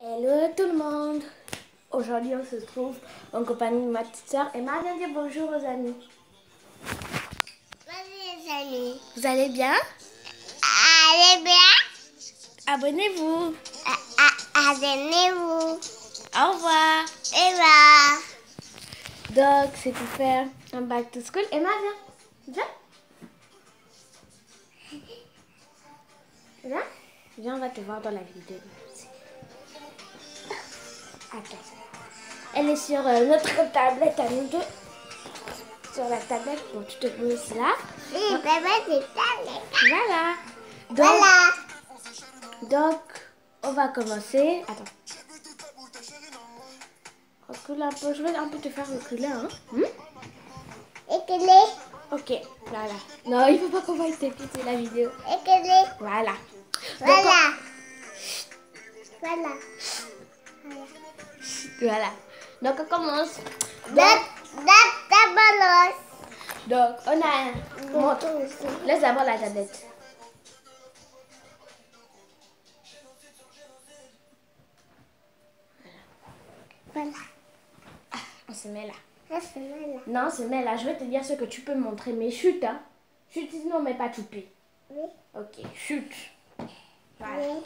Hello tout le monde. Aujourd'hui on se trouve en compagnie de ma petite soeur Emma. Viens dire bonjour aux amis. Bonjour les amis. Vous allez bien? Allez bien. Abonnez-vous. Abonnez-vous. Au revoir. Et voilà. Donc c'est pour faire un back to school. Emma viens. Viens. Viens, on va te voir dans la vidéo. Attends. Elle est sur notre tablette à nous deux. Sur la tablette. Bon, tu te poses là. Oui, papa, c'est ça. Voilà. Donc, on va commencer. Attends. Recule un peu. Je vais un peu te faire reculer. Hein? Éclair. Ok, voilà. Non, il faut pas qu'on voit tes pieds, c'est la vidéo. Éclair. Voilà. Voilà. Voilà. Voilà. Donc, on commence. Balance. Donc, on a... Montre. Laisse d'abord la tablette. Voilà. Ah, on se met là. Ça se met là. Non, on se met là. Je vais te dire ce que tu peux montrer. Mais chute, hein. Chute, sinon, mais pas chouper. Oui. Ok, chute. Voilà. Oui.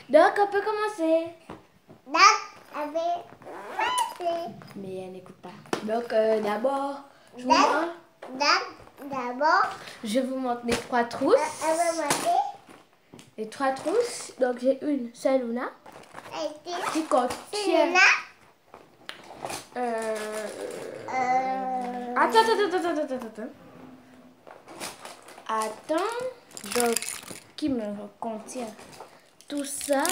Donc, on peut commencer. Mais elle n'écoute pas. Donc, d'abord, D'abord, je vous montre les trois trousses. elle va monter. Les trois trousses. Donc, j'ai une, c'est Luna, qui contient... Luna. Attends. Donc, qui me contient tout ça.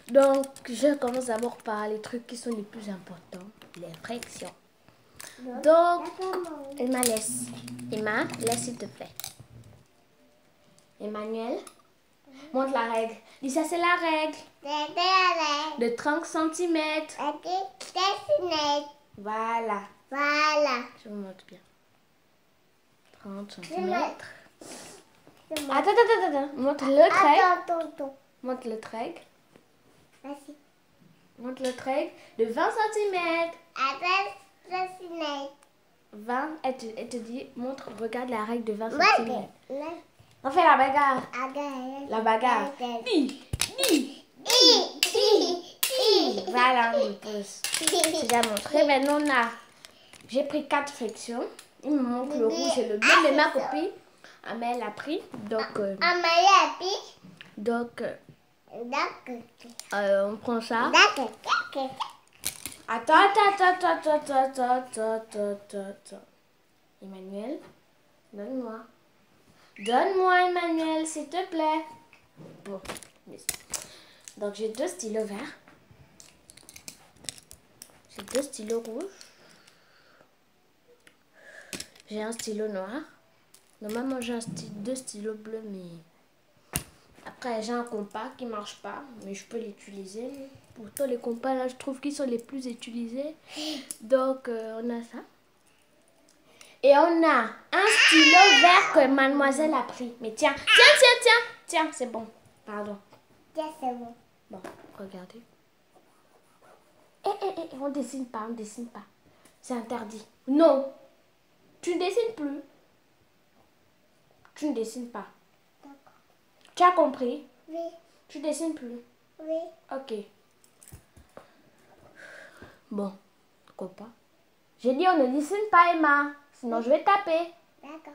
Donc, je commence d'abord par les trucs qui sont les plus importants. Les frictions. Donc, Emma, laisse. Emma, laisse s'il te plaît. Emmanuel, montre la règle. Dis ça, c'est la règle. De 30 cm. Voilà. Voilà. Je vous montre bien. 30 cm. Attends. Attends. Montre le trait. Attends. Montre le trait. Vas-y. Montre le trait de 20 cm. Attends, 20, elle te dit, montre, regarde la règle de 20 Ouais, cm. On fait la bagarre. La bagarre. Voilà, on pose. J'ai déjà montré. Maintenant, j'ai pris 4 frictions. Il me manque le rouge et le bleu. Mais ma copine, Amel a pris. Donc, on prend ça. Attends. Emmanuel, donne-moi. Donne-moi, Emmanuel, s'il te plaît. Bon. Donc, j'ai 2 stylos verts. J'ai 2 stylos rouges. J'ai un stylo noir. Normalement, j'ai 2 stylos bleus, mais... Après, j'ai un compas qui ne marche pas, mais je peux l'utiliser. Pourtant, les compas, là, je trouve qu'ils sont les plus utilisés. Donc, on a ça. Et on a un stylo vert que mademoiselle a pris. Mais tiens, c'est bon. Pardon. C'est bon. Bon, regardez. On dessine pas. C'est interdit. Non. Tu ne dessines plus. Tu ne dessines pas. D'accord. Tu as compris? Oui. Tu dessines plus. Oui. Ok. Bon, pourquoi pas? J'ai dit on ne dessine pas, Emma. Sinon, je vais taper. D'accord.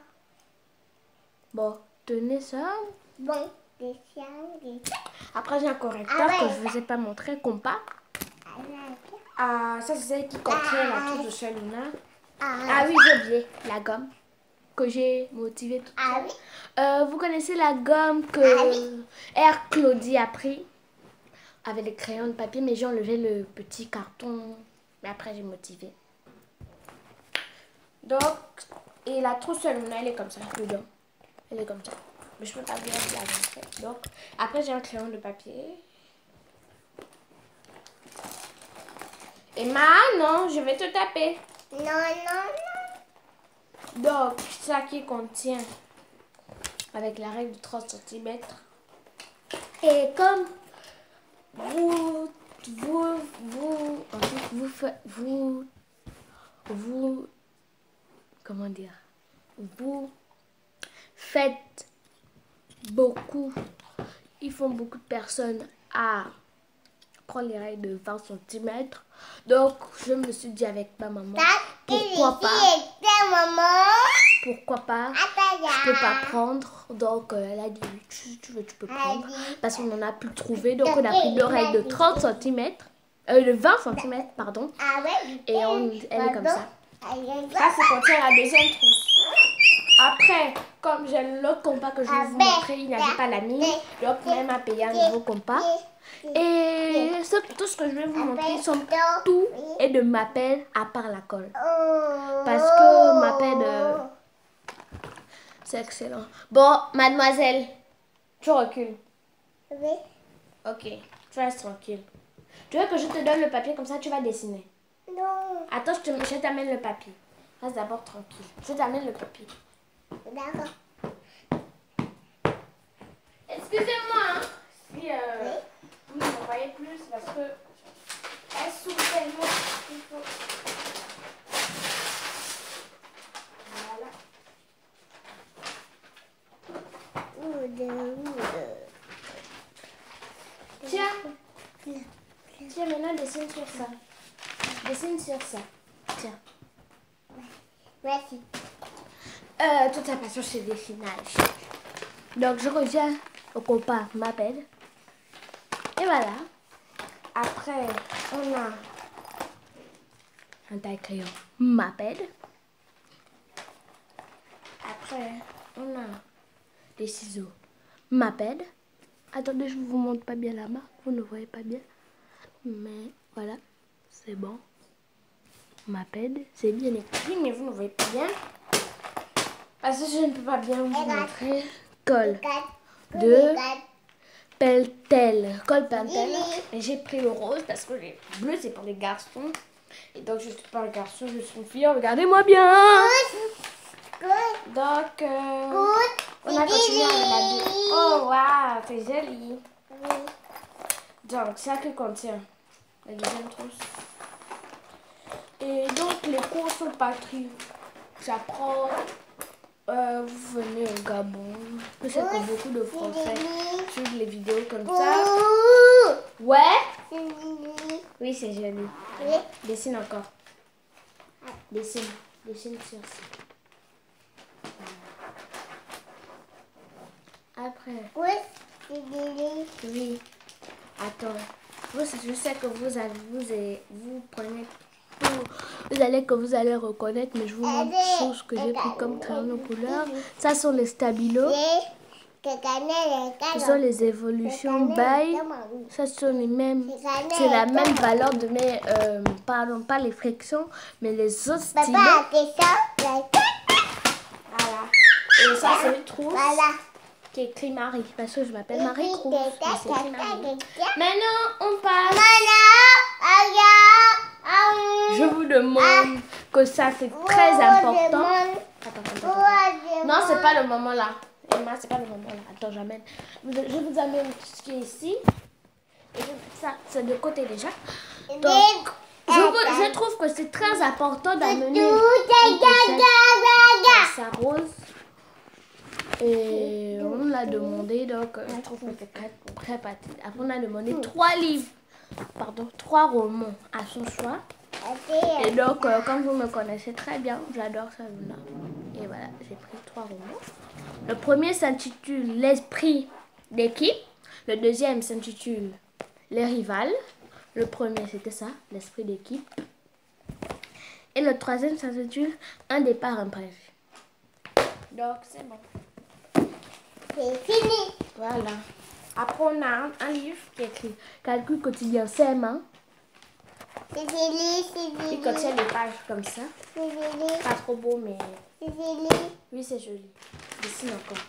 Bon, tenez ça. Bon. Après, j'ai un correcteur que je ne vous ai pas montré, compas. Ah, ça, c'est celle qui contient la trousse de Shaluna. Ah oui, j'ai oublié la gomme que j'ai motivée toute seule. Vous connaissez la gomme que R. Claudie a pris avec les crayons de papier, mais j'ai enlevé le petit carton. Mais après, j'ai motivé. Donc, et la trousse Shaluna, elle est comme ça, dedans. Elle est comme ça. Mais je peux pas bien la montrer. Donc, après, j'ai un crayon de papier. Emma, non, je vais te taper. Non. Donc, ça qui contient, avec la règle de 30 cm. Et comme vous comment dire, vous faites beaucoup, ils font beaucoup de personnes à prendre les règles de 20 cm. Donc, je me suis dit avec ma maman, pourquoi pas, je peux pas prendre. Donc, elle a dit, tu veux, tu peux prendre. Parce qu'on n'en a plus trouvé. Donc, on a pris deux règles de 30 cm, de 20 cm, pardon. Et elle est comme ça. Ça, c'est quand il y a la deuxième trousse. Après, comme j'ai l'autre compas que je vais vous montrer, il n'y avait pas la mine. Donc, même à payer un nouveau compas. Et tout ce que je vais vous montrer, tout est de Maped à part la colle. Parce que Maped, c'est excellent. Bon, mademoiselle, tu recules. Oui. Ok, tu restes tranquille. Tu veux que je te donne le papier comme ça, tu vas dessiner? Non. Attends, je t'amène le papier. Reste d'abord tranquille. Je t'amène le papier. D'accord. Excusez-moi, hein, si vous ne me voyez plus, c'est parce que elle souffre tellement. Il faut... Voilà. Tiens, maintenant dessine sur ça. Dessine sur ça. Tiens. Merci. Toute sa passion, c'est le dessinage. Donc, je reviens au compas Maped. Et voilà. Après, on a un taille-crayon Maped. Après, on a des ciseaux Maped. Attendez, je ne vous montre pas bien la marque. Vous ne voyez pas bien. Mais voilà, c'est bon. Maped, c'est bien écrit, mais vous ne voyez pas bien. Parce que je ne peux pas bien vous montrer. Colle de Pentel. Colle Pentel. Et j'ai pris le rose parce que le bleu c'est pour les garçons. Et donc je ne suis pas un garçon, je suis une fille. Regardez-moi bien. Donc on a continué avec la deux. Oh waouh, c'est joli. Donc ça que contient la deuxième trousse. Et donc les cours sont pas très. J'apprends. Vous venez au Gabon, que c'est pour beaucoup de Français suivent les vidéos comme ça. Ouais. Oui, c'est joli. Dessine encore. Dessine sur ça. Après. Oui. Attends. Je sais que vous prenez tout. Vous allez reconnaître, mais je vous montre des choses que j'ai pris comme crayon de couleur. Ça sont les stabilos. Ce sont les évolutions by. Ça sont les mêmes. C'est la même valeur de mes. Pardon, pas les frictions, mais les autres stylos. Voilà. Et ça, c'est une trousse. Qui est écrit Marie, parce que je m'appelle Marie Trousse. Maintenant, on passe. Je vous demande que ça, c'est très important. Attends. Non, c'est pas le moment là. Emma, c'est pas le moment là. Attends, j'amène. Je vous amène ce qui est ici. Et ça, c'est de côté déjà. Donc, je trouve que c'est très important d'amener ça rose. Et on l'a demandé, donc je trouve que c'est très pratique. Après, on a demandé 3 livres, pardon, 3 romans à son choix. Et donc, comme vous me connaissez très bien, j'adore Saluna. Et voilà, j'ai pris 3 romans. Le premier s'intitule L'esprit d'équipe. Le deuxième s'intitule Les rivales. Le premier, c'était ça, l'esprit d'équipe. Et le troisième s'intitule Un départ imprévu. Donc, c'est bon. C'est fini. Voilà. Après, on a un livre qui est écrit Calcul quotidien CM1. C'est joli. Il contient des pages comme ça. C'est joli. Pas trop beau, mais... C'est joli. Oui, c'est joli. Dessine encore.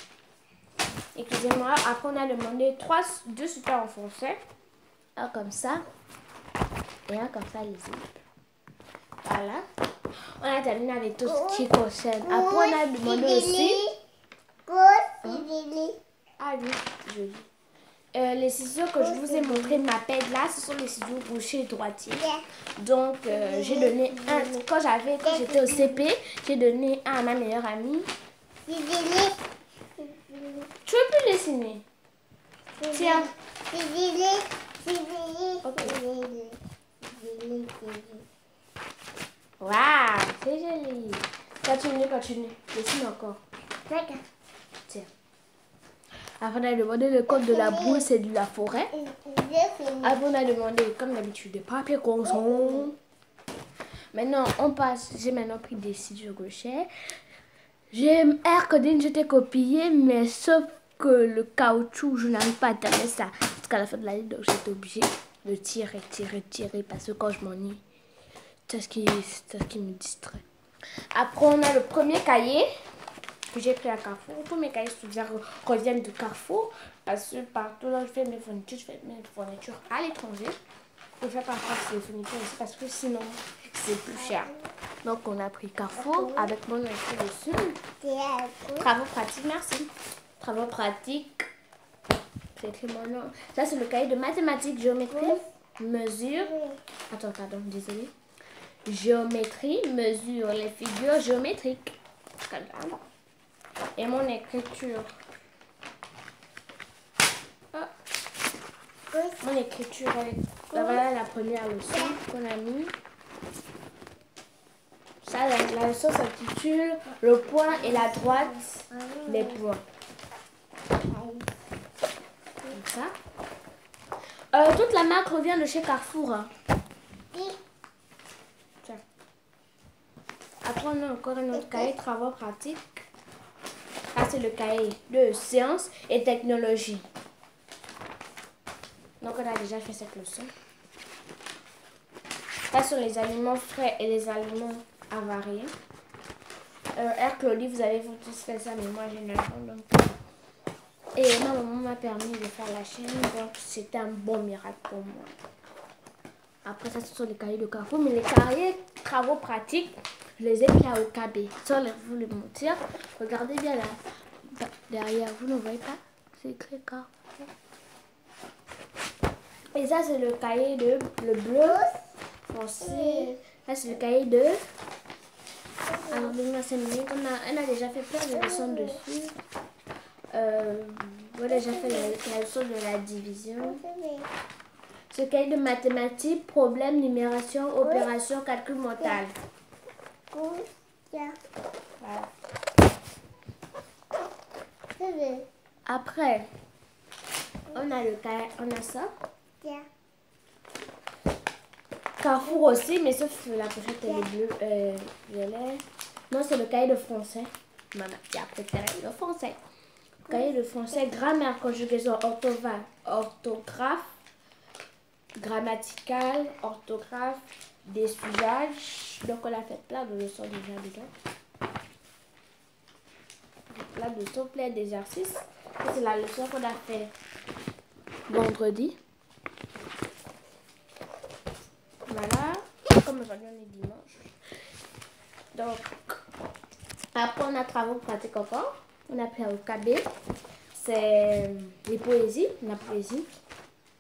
Excusez-moi. Après, on a demandé 2 super en français. Un comme ça. Et un comme ça, les autres. Voilà. On a terminé avec tout ce qui concerne. Après, on a demandé aussi... C'est joli. Ah oui, joli. Les ciseaux que je vous ai montré de ma pède là, ce sont les ciseaux gauchers et droitiers. Donc j'ai donné un, quand j'étais au CP, j'ai donné un à ma meilleure amie. Tu veux plus dessiner? Tiens. Waouh, c'est joli. Continue. Dessine encore. Tiens. Après, on a demandé le code de la brousse et de la forêt. Après, on a demandé, comme d'habitude, des papiers conson. Maintenant, on passe. J'ai maintenant pris des ciseaux gauchers. J'ai R coding, j'étais copié, mais sauf que le caoutchouc, je n'arrive pas à terminer ça jusqu'à la fin de l'année. Donc, j'étais obligée de tirer. Parce que quand je m'ennuie, c'est ce qui me distrait. Après, on a le premier cahier que j'ai pris à Carrefour. Tous mes cahiers reviennent de Carrefour parce que partout là je fais mes fournitures à l'étranger. Je fais pas ces fournitures ici parce que sinon c'est plus cher. Donc on a pris Carrefour avec mon écrit dessus. Travaux pratiques, merci. Travaux pratiques. J'ai écrit mon nom. Ça c'est le cahier de mathématiques, géométrie, mesure. Attends, pardon, désolé. Géométrie, mesure les figures géométriques. Comme ça. Et mon écriture. Oh. Mon écriture avec voilà la première leçon qu'on a mis. Ça, la leçon s'intitule le point et la droite, les points. Comme ça. Toute la marque revient de chez Carrefour. Hein. Tiens. Après, on a encore un autre cahier, travaux pratiques. Ça, c'est le cahier de sciences et technologie. Donc, on a déjà fait cette leçon. Ça, sur les aliments frais et les aliments avariés. Claudie, vous avez tous fait ça, mais moi, j'ai 9 ans. Donc... Et ma maman m'a permis de faire la chaîne. Donc, c'était un bon miracle pour moi. Après, ça, ce sont les cahiers de Carrefour. Mais les cahiers travaux pratiques, je les ai pris à OKB. Sans vous le mentir. Regardez bien là. Derrière, vous ne voyez pas? C'est écrit Carrefour. Et ça, c'est le cahier de le bleu foncé. Là, c'est le cahier de... Alors, donnez-moi 5 minutes. On a déjà fait plein de leçons dessus. On a déjà fait la leçon de la division. Ce cahier de mathématiques, problème, numération, opération, calcul mental. Voilà. Après, on a le cahier, on a ça. Carrefour aussi, mais sauf que la pochette elle est bleue, violet. Non, c'est le cahier de français. Maman, il y a peut-être le français. Cahier de français, grammaire, conjugaison, orthographe, grammatical, orthographe, d'essuyage. Donc on a fait plein de leçons déjà dedans. Plein de leçons, plein d'exercices. C'est la leçon qu'on a fait vendredi. Voilà, comme aujourd'hui on est dimanche. Donc, après on a travaux pratiques encore. On a pris au KB. C'est les poésies, la poésie.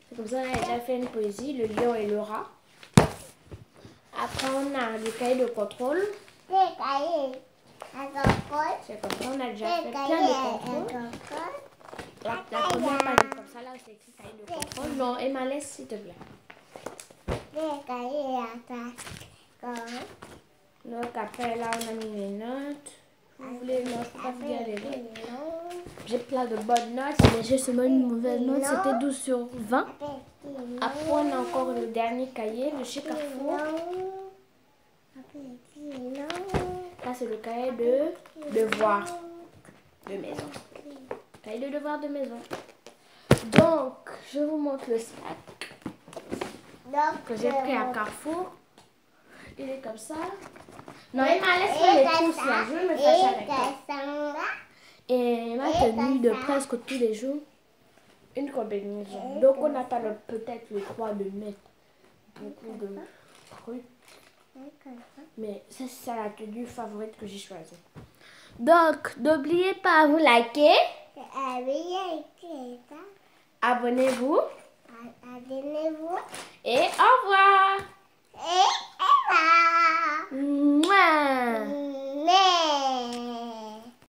C'est comme ça, on a déjà fait une poésie, le lion et le rat. Après on a le cahier de contrôle. C'est comme ça, on a déjà fait plein de contrôles. La première page est comme ça, là c'est écrit cahier de contrôle. Non, Emma, laisse s'il te plaît. Donc après là on a mis les notes. Vous voulez, non, je peux pas vous dire les notes. J'ai plein de bonnes notes, mais j'ai seulement une mauvaise note, c'était 12 sur 20. Après on a encore le dernier cahier, le chez Carrefour. Là c'est le cahier de devoirs de maison. Cahier de devoirs de maison. Donc je vous montre le sac que j'ai pris à Carrefour. Il est comme ça. Non, Emma, laisse-moi les tous là. Je vais me fâcher avec toi. Et ma tenue de presque tous les jours, une combinaison. Donc, on n'a pas peut-être le droit de mettre beaucoup de trucs. Mais ça, c'est la tenue favorite que j'ai choisie. Donc, n'oubliez pas à vous liker, abonnez-vous Abonnez-vous. et au revoir.